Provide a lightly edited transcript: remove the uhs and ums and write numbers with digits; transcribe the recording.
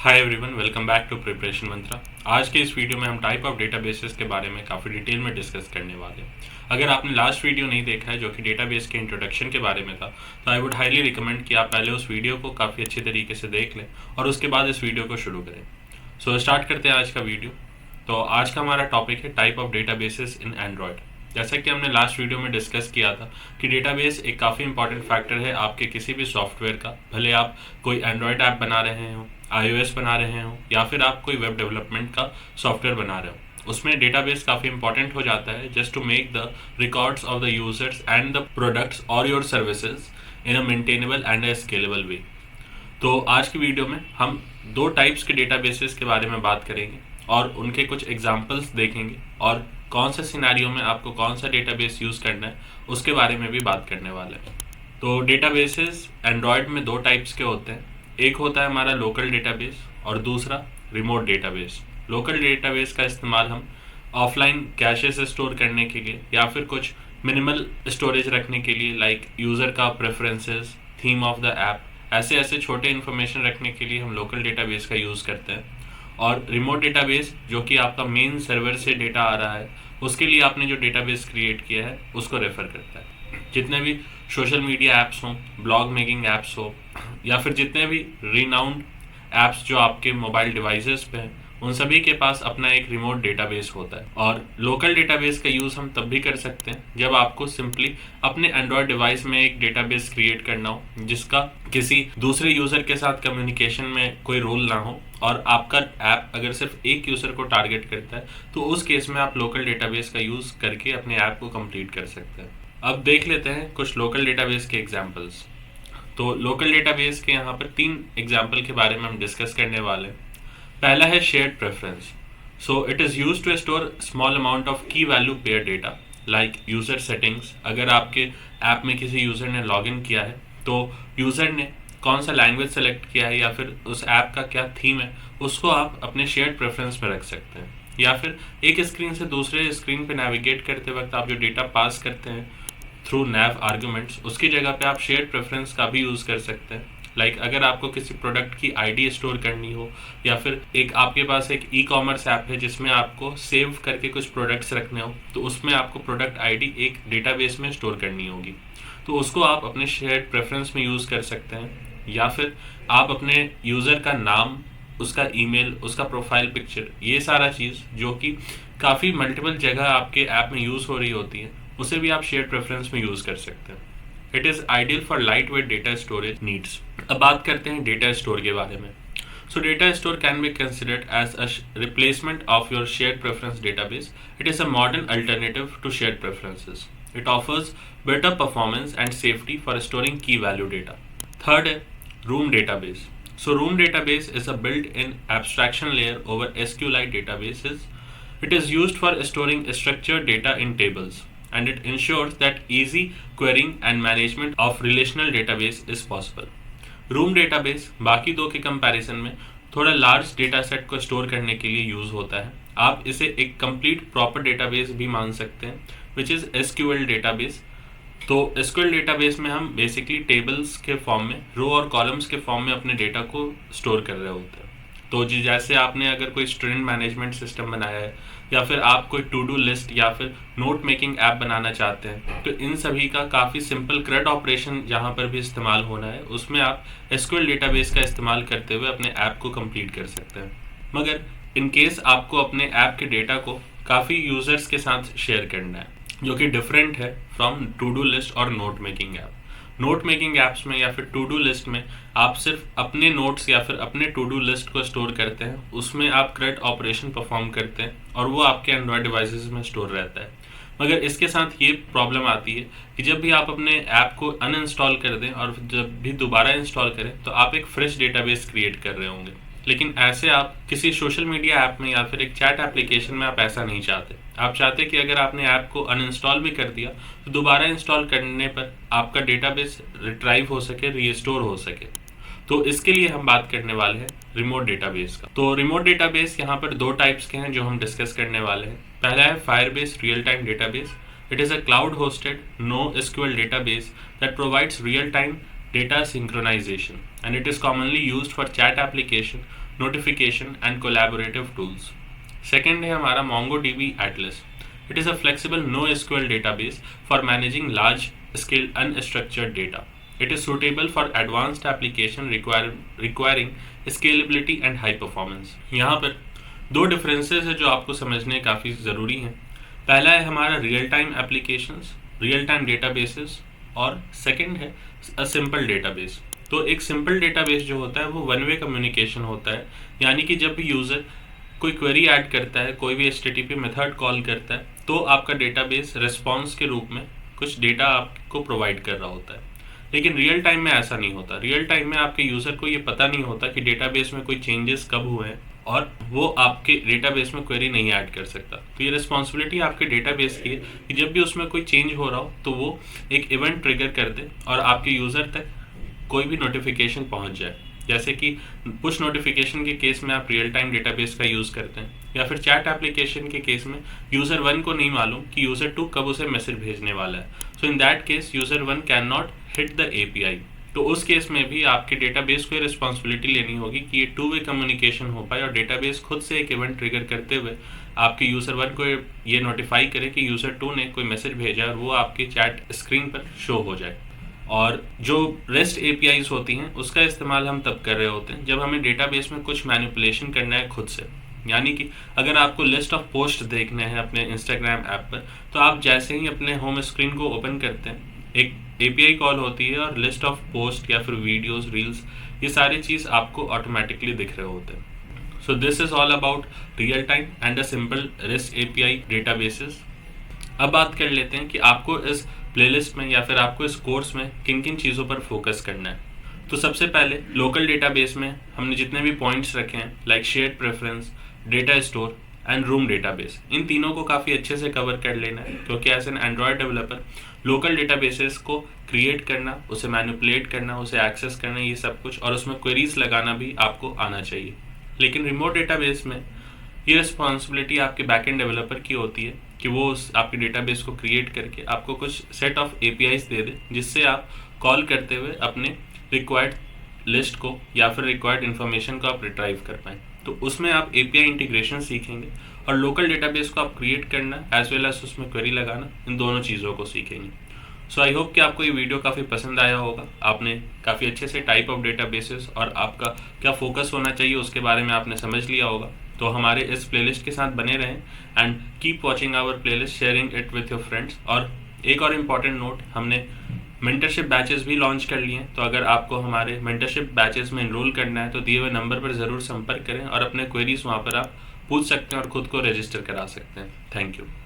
Hi everyone, welcome back to preparation Mantra. आज के इस वीडियो में हम टाइप ऑफ डेटाबेसेस के बारे में काफ़ी डिटेल में डिस्कस करने वाले हैं। अगर आपने लास्ट वीडियो नहीं देखा है जो कि डेटाबेस के इंट्रोडक्शन के बारे में था, तो आई वुड हाईली रिकमेंड कि आप पहले उस वीडियो को काफ़ी अच्छे तरीके से देख लें और उसके बाद इस वीडियो को शुरू करें। सो स्टार्ट करते हैं आज का वीडियो। तो आज का हमारा टॉपिक है type of databases in Android. जैसा कि हमने लास्ट वीडियो में डिस्कस किया था कि डेटाबेस एक काफ़ी इंपॉर्टेंट फैक्टर है आपके किसी भी सॉफ्टवेयर का, भले आप कोई एंड्रॉयड ऐप बना रहे हो, iOS बना रहे हो या फिर आप कोई वेब डेवलपमेंट का सॉफ्टवेयर बना रहे हो। उसमें डेटाबेस काफ़ी इंपॉर्टेंट हो जाता है just to make the records of the users and the products और your services in a maintainable and a scalable way. तो आज की वीडियो में हम दो टाइप्स के डेटाबेसेस के बारे में बात करेंगे और उनके कुछ एग्जांपल्स देखेंगे और कौन से सिनेरियो में आपको कौन सा डेटाबेस यूज़ करना है उसके बारे में भी बात करने वाले हैं। तो डेटाबेसेस एंड्रॉयड में दो टाइप्स के होते हैं। एक होता है हमारा लोकल डेटाबेस और दूसरा रिमोट डेटाबेस। लोकल डेटाबेस का इस्तेमाल हम ऑफलाइन कैशे से स्टोर करने के लिए या फिर कुछ मिनिमल स्टोरेज रखने के लिए, लाइक यूज़र का preferences, theme of the app, ऐसे ऐसे छोटे इन्फॉर्मेशन रखने के लिए हम लोकल डेटाबेस का यूज़ करते हैं। और रिमोट डेटाबेस जो कि आपका मेन सर्वर से डेटा आ रहा है, उसके लिए आपने जो डेटाबेस क्रिएट किया है उसको रेफ़र करता है। जितने भी सोशल मीडिया ऐप्स हों, ब्लॉग मेकिंग ऐप्स हो या फिर जितने भी रिनाउंड ऐप्स जो आपके मोबाइल डिवाइसेस पे हैं, उन सभी के पास अपना एक रिमोट डेटाबेस होता है। और लोकल डेटाबेस का यूज़ हम तब भी कर सकते हैं जब आपको सिंपली अपने एंड्रॉयड डिवाइस में एक डेटाबेस क्रिएट करना हो जिसका किसी दूसरे यूज़र के साथ कम्युनिकेशन में कोई रोल ना हो और आपका ऐप अगर सिर्फ एक यूज़र को टारगेट करता है, तो उस केस में आप लोकल डेटाबेस का यूज़ करके अपने ऐप को कंप्लीट कर सकते हैं। अब देख लेते हैं कुछ लोकल डेटाबेस के एग्जांपल्स। तो लोकल डेटाबेस के यहाँ पर 3 एग्जांपल के बारे में हम डिस्कस करने वाले हैं। पहला है shared preference. So it is use to store small amount of key value pair data like user settings. अगर आपके ऐप में किसी यूज़र ने लॉगिन किया है तो यूज़र ने कौन सा लैंग्वेज सेलेक्ट किया है या फिर उस ऐप का क्या थीम है, उसको आप अपने शेयर्ड प्रेफरेंस में रख सकते हैं। या फिर एक स्क्रीन से दूसरे स्क्रीन पे नेविगेट करते वक्त आप जो डेटा पास करते हैं थ्रू नैव आर्गूमेंट्स, उसकी जगह पे आप शेयर्ड प्रेफरेंस का भी यूज़ कर सकते हैं। लाइक अगर आपको किसी प्रोडक्ट की आईडी स्टोर करनी हो या फिर एक आपके पास एक ई कॉमर्स ऐप है जिसमें आपको सेव करके कुछ प्रोडक्ट्स रखने हो, तो उसमें आपको प्रोडक्ट आईडी एक डेटाबेस में स्टोर करनी होगी, तो उसको आप अपने शेयर्ड प्रेफरेंस में यूज़ कर सकते हैं। या फिर आप अपने यूज़र का नाम, उसका ईमेल, उसका प्रोफाइल पिक्चर, ये सारा चीज़ जो कि काफ़ी मल्टीपल जगह आपके ऐप में यूज़ हो रही होती है, उसे भी आप शेयर्ड प्रेफरेंस में यूज़ कर सकते हैं। It is ideal for light weight data storage needs. अब बात करते हैं डेटा स्टोर के बारे में। So data store can be considered as a replacement of your shared preference database. It is a modern alternative to shared preferences. It offers better performance and safety for storing key value data. Third है room database. So room database is a built-in abstraction layer over SQLite databases. It is used for storing structured data in tables, and it ensures that easy querying and management of relational database is possible. Room database बाकी दो के comparison में थोड़ा large data set को store करने के लिए use होता है। आप इसे एक कंप्लीट प्रॉपर डेटाबेस भी मान सकते हैं, विच इज़ एसक्यूएल डेटाबेस। तो एसक्यूएल डेटाबेस में हम बेसिकली टेबल्स के फॉर्म में, रो और कॉलम्स के फॉर्म में अपने डेटा को स्टोर कर रहे होते हैं। तो जैसे आपने अगर कोई स्टूडेंट मैनेजमेंट सिस्टम बनाया है या फिर आप कोई टू डू लिस्ट या फिर नोट मेकिंग ऐप बनाना चाहते हैं, तो इन सभी का काफ़ी सिंपल CRUD ऑपरेशन जहाँ पर भी इस्तेमाल होना है, उसमें आप SQL डेटाबेस का इस्तेमाल करते हुए अपने ऐप को कंप्लीट कर सकते हैं। मगर इन केस आपको अपने ऐप के डेटा को काफ़ी यूज़र्स के साथ शेयर करना है, जो कि डिफरेंट है फ्रॉम टू डू लिस्ट और note making app. Note making apps में या फिर टू डू लिस्ट में आप सिर्फ अपने नोट्स या फिर अपने टू डू लिस्ट को स्टोर करते हैं, उसमें आप CRUD ऑपरेशन परफॉर्म करते हैं और वो आपके एंड्रॉयड डिवाइसेस में स्टोर रहता है। मगर इसके साथ ये प्रॉब्लम आती है कि जब भी आप अपने ऐप को अनइंस्टॉल कर दें और जब भी दोबारा इंस्टॉल करें, तो आप एक फ्रेश डेटाबेस क्रिएट कर रहे होंगे। लेकिन ऐसे आप किसी सोशल मीडिया ऐप में या फिर एक चैट एप्लीकेशन में आप ऐसा नहीं चाहते। आप चाहते कि अगर आपने ऐप को अनइंस्टॉल भी कर दिया तो दोबारा इंस्टॉल करने पर आपका डेटाबेस रिट्राइव हो सके, रीस्टोर हो सके। तो इसके लिए हम बात करने वाले हैं रिमोट डेटाबेस का। तो रिमोट डेटाबेस यहाँ पर दो टाइप्स के हैं जो हम डिस्कस करने वाले हैं। पहला है Firebase real time database. It is a cloud hosted no SQL database that provides real time data synchronization, and it is commonly used for chat application notification and collaborative tools. Second है हमारा MongoDB Atlas। It is a flexible NoSQL database for managing large scale unstructured data. It is suitable for advanced application requiring scalability and high performance. यहाँ पर दो differences है जो आपको समझने काफ़ी ज़रूरी हैं। पहला है हमारा real time applications, real time databases, और सेकंड है अ सिंपल डेटाबेस। तो एक सिंपल डेटाबेस जो होता है वो वन वे कम्युनिकेशन होता है, यानी कि जब भी यूज़र कोई क्वेरी ऐड करता है, कोई भी HTTP मेथड कॉल करता है, तो आपका डेटाबेस रिस्पॉन्स के रूप में कुछ डेटा आपको प्रोवाइड कर रहा होता है। लेकिन रियल टाइम में ऐसा नहीं होता। रियल टाइम में आपके यूज़र को ये पता नहीं होता कि डेटाबेस में कोई चेंजेस कब हुए हैं, और वो आपके डेटाबेस में क्वेरी नहीं ऐड कर सकता। तो ये रिस्पॉन्सिबिलिटी आपके डेटाबेस की है कि जब भी उसमें कोई चेंज हो रहा हो तो वो एक इवेंट ट्रिगर कर दे और आपके यूज़र तक कोई भी नोटिफिकेशन पहुंच जाए। जैसे कि पुश नोटिफिकेशन के केस में आप रियल टाइम डेटाबेस का यूज़ करते हैं, या फिर चैट एप्लीकेशन के केस में यूज़र 1 को नहीं मालूम कि यूज़र 2 कब उसे मैसेज भेजने वाला है। So in that case user 1 can not hit the API। तो उस केस में भी आपके डेटाबेस को ये रिस्पॉन्सिबिलिटी लेनी होगी कि ये टू वे कम्युनिकेशन हो पाए और डेटाबेस खुद से एक इवेंट ट्रिगर करते हुए आपके यूज़र 1 को ये नोटिफाई करे कि यूज़र 2 ने कोई मैसेज भेजा और वो आपके चैट स्क्रीन पर शो हो जाए। और जो REST APIs होती हैं उसका इस्तेमाल हम तब कर रहे होते हैं जब हमें डेटाबेस में कुछ मैनिपुलेशन करना है खुद से। यानी कि अगर आपको लिस्ट ऑफ पोस्ट देखने हैं अपने इंस्टाग्राम ऐप पर, तो आप जैसे ही अपने होम स्क्रीन को ओपन करते हैं, एक API कॉल होती है और लिस्ट ऑफ पोस्ट या फिर वीडियोस, रील्स, ये सारी चीज़ आपको ऑटोमेटिकली दिख रहे होते हैं। So this is all about real time and a simple REST API databases. अब बात कर लेते हैं कि आपको इस प्लेलिस्ट में या फिर आपको इस कोर्स में किन किन चीज़ों पर फोकस करना है। तो सबसे पहले लोकल डेटाबेस में हमने जितने भी पॉइंट्स रखे हैं, like shared preference, data store and room database, इन तीनों को काफ़ी अच्छे से कवर कर लेना है, क्योंकि as an Android developer local databases को क्रिएट करना, उसे मैनिपुलेट करना, उसे एक्सेस करना, ये सब कुछ, और उसमें क्वेरीज लगाना भी आपको आना चाहिए। लेकिन रिमोट डेटाबेस में ये रिस्पॉन्सिबिलिटी आपके बैकएंड डेवलपर की होती है कि वो उस आपके डेटाबेस को क्रिएट करके आपको कुछ सेट ऑफ APIs दे दे, जिससे आप कॉल करते हुए अपने रिक्वायर्ड लिस्ट को या फिर रिक्वायर्ड इन्फॉर्मेशन को आप रिट्राइव कर पाएँ। तो उसमें आप API इंटीग्रेशन सीखेंगे और लोकल डेटाबेस को आप क्रिएट करना एज वेल एज उसमें क्वेरी लगाना, इन दोनों चीज़ों को सीखेंगे। सो आई होप कि आपको ये वीडियो काफ़ी पसंद आया होगा। आपने काफ़ी अच्छे से टाइप ऑफ डेटाबेसेस और आपका क्या फोकस होना चाहिए उसके बारे में आपने समझ लिया होगा। तो हमारे इस प्लेलिस्ट के साथ बने रहें and keep watching our playlist, sharing it with your friends. और एक और इम्पॉर्टेंट नोट, हमने मेंटरशिप बैचेस भी लॉन्च कर लिए हैं। तो अगर आपको हमारे मेंटरशिप बैचेस में एनरोल करना है तो दिए हुए नंबर पर ज़रूर संपर्क करें और अपने क्वेरीज वहाँ पर आप पूछ सकते हैं और खुद को रजिस्टर करा सकते हैं। Thank you.